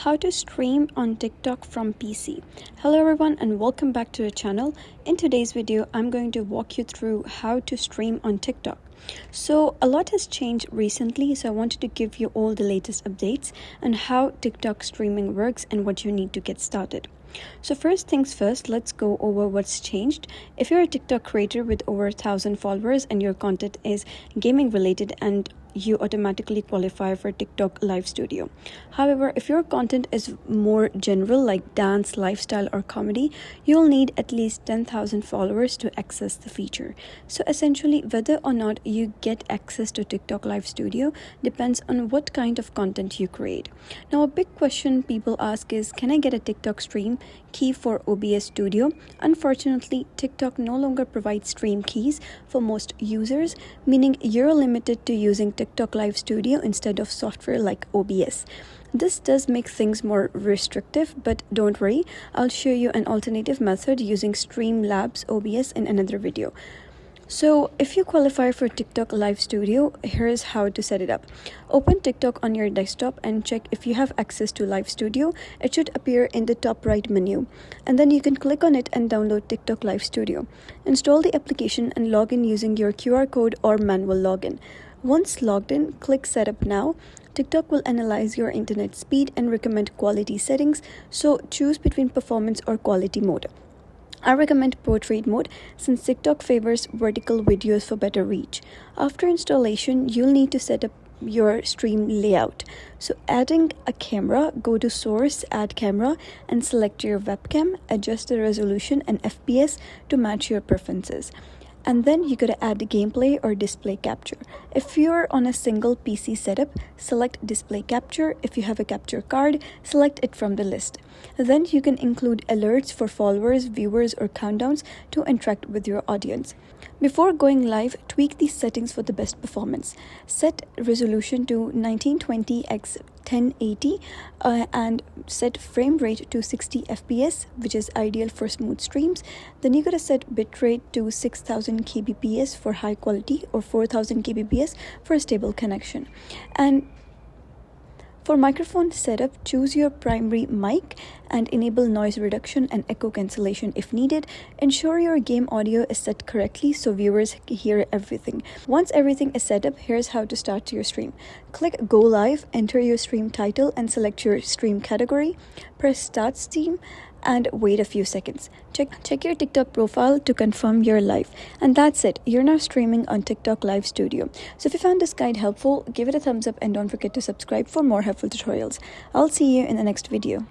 how to stream on TikTok from PC. Hello everyone and welcome back to the channel. In today's video, I'm going to walk you through how to stream on TikTok. So a lot has changed recently, so I wanted to give you all the latest updates on how TikTok streaming works and what you need to get started. So first things first, let's go over what's changed. If you're a TikTok creator with over 1,000 followers and your content is gaming related, and you automatically qualify for TikTok Live Studio. However, if your content is more general like dance, lifestyle or comedy, you'll need at least 10,000 followers to access the feature. So essentially, whether or not you get access to TikTok Live Studio depends on what kind of content you create. Now, a big question people ask is, can I get a TikTok stream key for OBS Studio? Unfortunately, TikTok no longer provides stream keys for most users, meaning you're limited to using TikTok Live Studio instead of software like OBS. This does make things more restrictive, but don't worry, I'll show you an alternative method using Streamlabs OBS in another video. So if you qualify for TikTok Live Studio, here's how to set it up. Open TikTok on your desktop and check if you have access to Live Studio. It should appear in the top right menu. And then you can click on it and download TikTok Live Studio. Install the application and log in using your QR code or manual login. Once logged in, click Setup Now. TikTok will analyze your internet speed and recommend quality settings, so choose between performance or quality mode. I recommend portrait mode since TikTok favors vertical videos for better reach. After installation, you'll need to set up your stream layout. So adding a camera, go to Source, Add Camera and select your webcam, adjust the resolution and FPS to match your preferences. And then you gotta add the gameplay or display capture. If you're on a single PC setup, select display capture. If you have a capture card, select it from the list. Then you can include alerts for followers, viewers, or countdowns to interact with your audience. Before going live, tweak these settings for the best performance. Set resolution to 1920 x 1080 and set frame rate to 60 fps, which is ideal for smooth streams. Then you gotta set bitrate to 6000 kbps for high quality or 4000 kbps for a stable connection. And for microphone setup, choose your primary mic and enable noise reduction and echo cancellation if needed. Ensure your game audio is set correctly so viewers hear everything. Once everything is set up, here's how to start your stream. Click Go Live, enter your stream title and select your stream category. Press Start Stream and wait a few seconds. Check your TikTok profile to confirm you're live. And that's it. You're now streaming on TikTok Live Studio. So if you found this guide helpful, give it a thumbs up and don't forget to subscribe for more helpful tutorials. I'll see you in the next video.